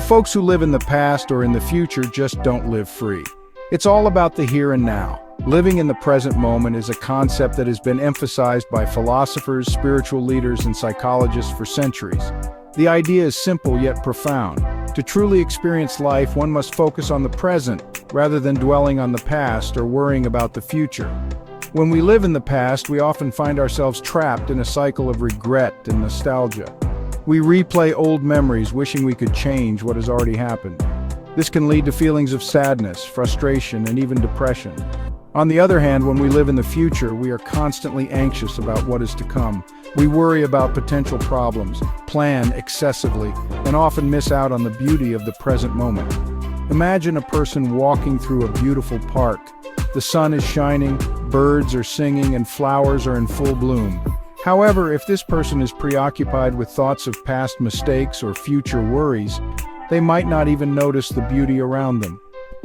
Folks who live in the past or in the future just don't live free. It's all about the here and now. Living in the present moment is a concept that has been emphasized by philosophers, spiritual leaders, and psychologists for centuries. The idea is simple yet profound. To truly experience life, one must focus on the present rather than dwelling on the past or worrying about the future. When we live in the past, we often find ourselves trapped in a cycle of regret and nostalgia. We replay old memories, wishing we could change what has already happened. This can lead to feelings of sadness, frustration, and even depression. On the other hand, when we live in the future, we are constantly anxious about what is to come. We worry about potential problems, plan excessively, and often miss out on the beauty of the present moment. Imagine a person walking through a beautiful park. The sun is shining, birds are singing, and flowers are in full bloom. However, if this person is preoccupied with thoughts of past mistakes or future worries, they might not even notice the beauty around them.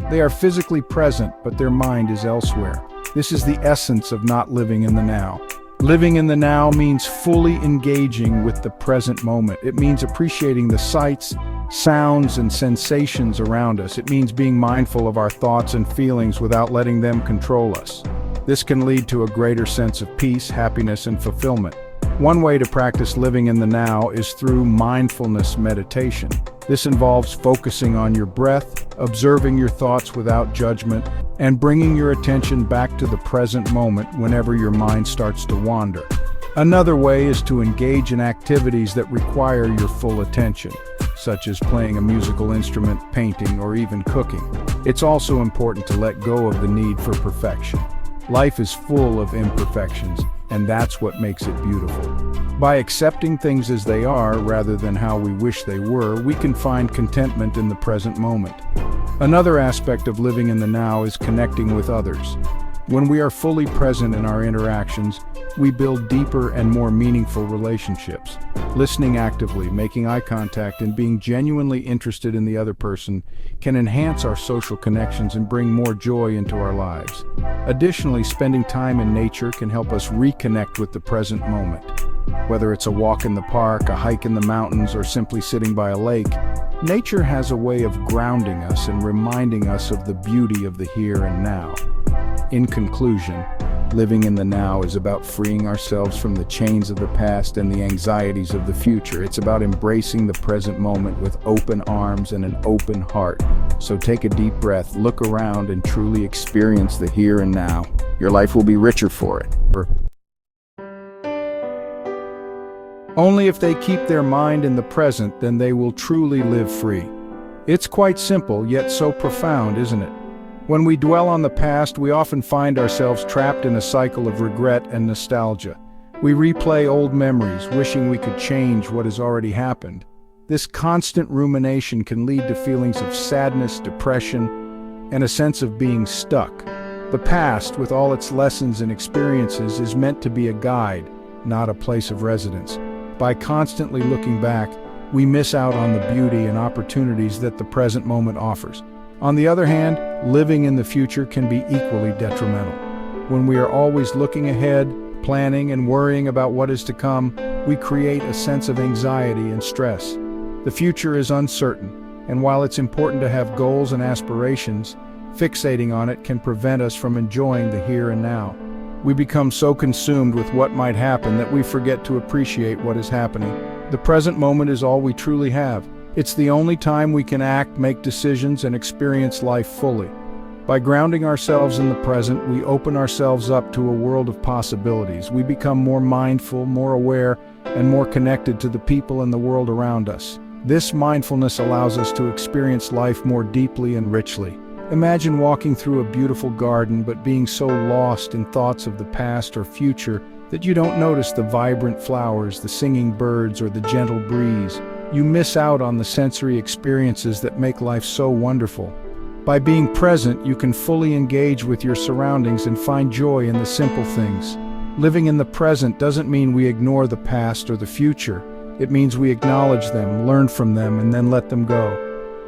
They are physically present, but their mind is elsewhere. This is the essence of not living in the now. Living in the now means fully engaging with the present moment. It means appreciating the sights, sounds, and sensations around us. It means being mindful of our thoughts and feelings without letting them control us. This can lead to a greater sense of peace, happiness, and fulfillment. One way to practice living in the now is through mindfulness meditation. This involves focusing on your breath, observing your thoughts without judgment, and bringing your attention back to the present moment whenever your mind starts to wander. Another way is to engage in activities that require your full attention, such as playing a musical instrument, painting, or even cooking. It's also important to let go of the need for perfection. Life is full of imperfections, and that's what makes it beautiful. By accepting things as they are rather than how we wish they were, we can find contentment in the present moment. Another aspect of living in the now is connecting with others. When we are fully present in our interactions, we build deeper and more meaningful relationships. Listening actively, making eye contact, and being genuinely interested in the other person can enhance our social connections and bring more joy into our lives. Additionally, spending time in nature can help us reconnect with the present moment. Whether it's a walk in the park, a hike in the mountains, or simply sitting by a lake, nature has a way of grounding us and reminding us of the beauty of the here and now. In conclusion, living in the now is about freeing ourselves from the chains of the past and the anxieties of the future. It's about embracing the present moment with open arms and an open heart. So take a deep breath, look around, and truly experience the here and now. Your life will be richer for it. Only if they keep their mind in the present, then they will truly live free. It's quite simple, yet so profound, isn't it? When we dwell on the past, we often find ourselves trapped in a cycle of regret and nostalgia. We replay old memories, wishing we could change what has already happened. This constant rumination can lead to feelings of sadness, depression, and a sense of being stuck. The past, with all its lessons and experiences, is meant to be a guide, not a place of residence. By constantly looking back, we miss out on the beauty and opportunities that the present moment offers. On the other hand, living in the future can be equally detrimental. When we are always looking ahead, planning and worrying about what is to come, we create a sense of anxiety and stress. The future is uncertain, and while it's important to have goals and aspirations, fixating on it can prevent us from enjoying the here and now. We become so consumed with what might happen that we forget to appreciate what is happening. The present moment is all we truly have. It's the only time we can act, make decisions, and experience life fully. By grounding ourselves in the present, we open ourselves up to a world of possibilities. We become more mindful, more aware, and more connected to the people and the world around us. This mindfulness allows us to experience life more deeply and richly. Imagine walking through a beautiful garden but being so lost in thoughts of the past or future that you don't notice the vibrant flowers, the singing birds, or the gentle breeze. You miss out on the sensory experiences that make life so wonderful. By being present, you can fully engage with your surroundings and find joy in the simple things. Living in the present doesn't mean we ignore the past or the future. It means we acknowledge them, learn from them, and then let them go.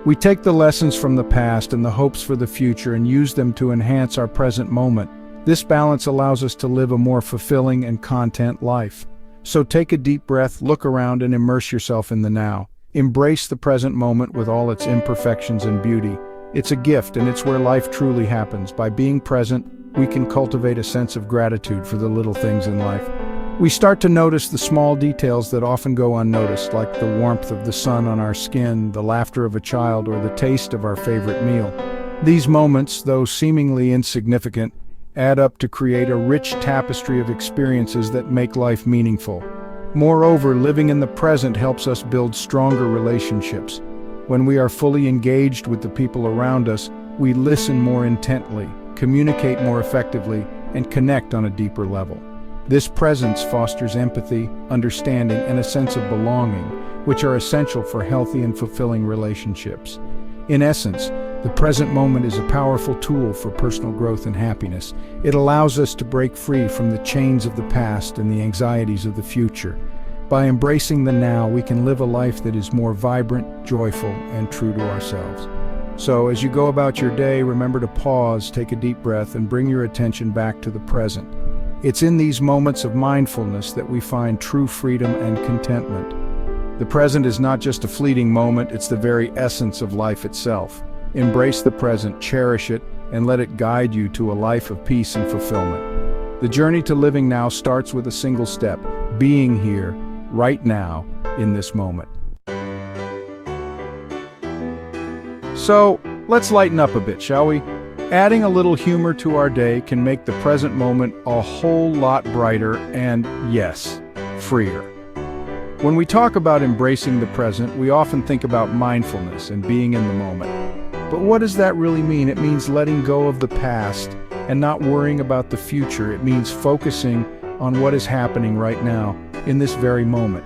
We take the lessons from the past and the hopes for the future and use them to enhance our present moment. This balance allows us to live a more fulfilling and content life. So take a deep breath, look around, and immerse yourself in the now. Embrace the present moment with all its imperfections and beauty. It's a gift, and it's where life truly happens. By being present, we can cultivate a sense of gratitude for the little things in life. We start to notice the small details that often go unnoticed, like the warmth of the sun on our skin, the laughter of a child, or the taste of our favorite meal. These moments, though seemingly insignificant, add up to create a rich tapestry of experiences that make life meaningful. Moreover, living in the present helps us build stronger relationships. When we are fully engaged with the people around us, we listen more intently, communicate more effectively, and connect on a deeper level. This presence fosters empathy, understanding, and a sense of belonging, which are essential for healthy and fulfilling relationships. In essence, the present moment is a powerful tool for personal growth and happiness. It allows us to break free from the chains of the past and the anxieties of the future. By embracing the now, we can live a life that is more vibrant, joyful, and true to ourselves. So, as you go about your day, remember to pause, take a deep breath, and bring your attention back to the present. It's in these moments of mindfulness that we find true freedom and contentment. The present is not just a fleeting moment, it's the very essence of life itself. Embrace the present, cherish it, and let it guide you to a life of peace and fulfillment. The journey to living now starts with a single step: being here, right now, in this moment. So, let's lighten up a bit, shall we? Adding a little humor to our day can make the present moment a whole lot brighter and, yes, freer. When we talk about embracing the present, we often think about mindfulness and being in the moment. But what does that really mean? It means letting go of the past and not worrying about the future. It means focusing on what is happening right now, in this very moment.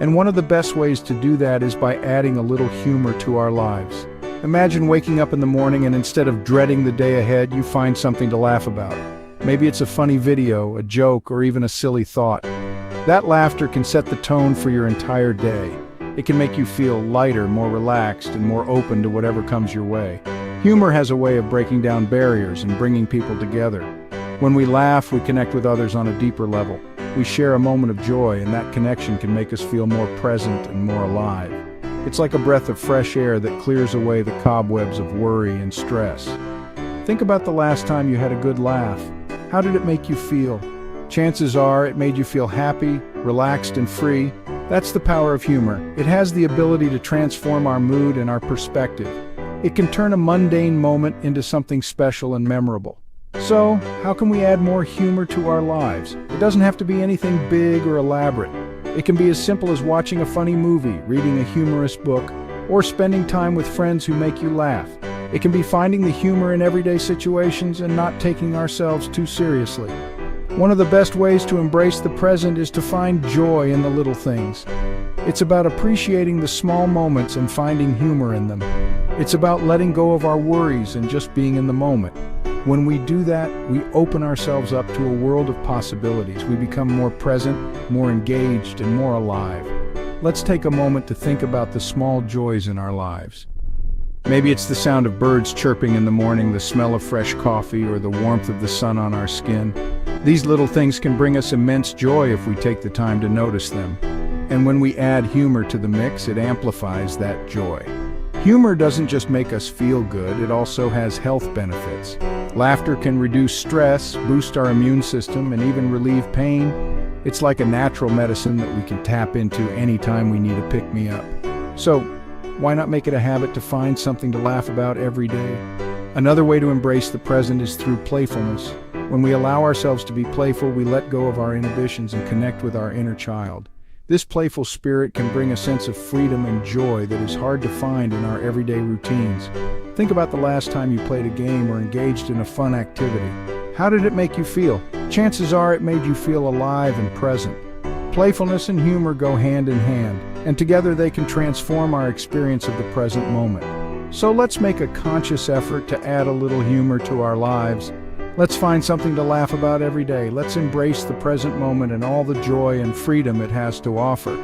And one of the best ways to do that is by adding a little humor to our lives. Imagine waking up in the morning and instead of dreading the day ahead, you find something to laugh about. Maybe it's a funny video, a joke, or even a silly thought. That laughter can set the tone for your entire day. It can make you feel lighter, more relaxed, and more open to whatever comes your way. Humor has a way of breaking down barriers and bringing people together. When we laugh, we connect with others on a deeper level. We share a moment of joy, and that connection can make us feel more present and more alive. It's like a breath of fresh air that clears away the cobwebs of worry and stress. Think about the last time you had a good laugh. How did it make you feel? Chances are it made you feel happy, relaxed, and free. That's the power of humor. It has the ability to transform our mood and our perspective. It can turn a mundane moment into something special and memorable. So, how can we add more humor to our lives? It doesn't have to be anything big or elaborate. It can be as simple as watching a funny movie, reading a humorous book, or spending time with friends who make you laugh. It can be finding the humor in everyday situations and not taking ourselves too seriously. One of the best ways to embrace the present is to find joy in the little things. It's about appreciating the small moments and finding humor in them. It's about letting go of our worries and just being in the moment. When we do that, we open ourselves up to a world of possibilities. We become more present, more engaged, and more alive. Let's take a moment to think about the small joys in our lives. Maybe it's the sound of birds chirping in the morning, the smell of fresh coffee, or the warmth of the sun on our skin. These little things can bring us immense joy if we take the time to notice them. And when we add humor to the mix, it amplifies that joy. Humor doesn't just make us feel good, it also has health benefits. Laughter can reduce stress, boost our immune system, and even relieve pain. It's like a natural medicine that we can tap into anytime we need a pick-me-up. So, why not make it a habit to find something to laugh about every day? Another way to embrace the present is through playfulness. When we allow ourselves to be playful, we let go of our inhibitions and connect with our inner child. This playful spirit can bring a sense of freedom and joy that is hard to find in our everyday routines. Think about the last time you played a game or engaged in a fun activity. How did it make you feel? Chances are it made you feel alive and present. Playfulness and humor go hand in hand, and together they can transform our experience of the present moment. So let's make a conscious effort to add a little humor to our lives. Let's find something to laugh about every day. Let's embrace the present moment and all the joy and freedom it has to offer.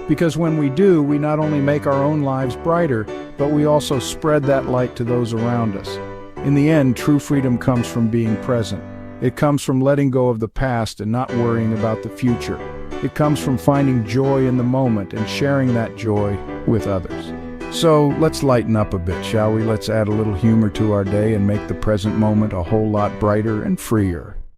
Because when we do, we not only make our own lives brighter, but we also spread that light to those around us. In the end, true freedom comes from being present. It comes from letting go of the past and not worrying about the future. It comes from finding joy in the moment and sharing that joy with others. So let's lighten up a bit, shall we? Let's add a little humor to our day and make the present moment a whole lot brighter and freer.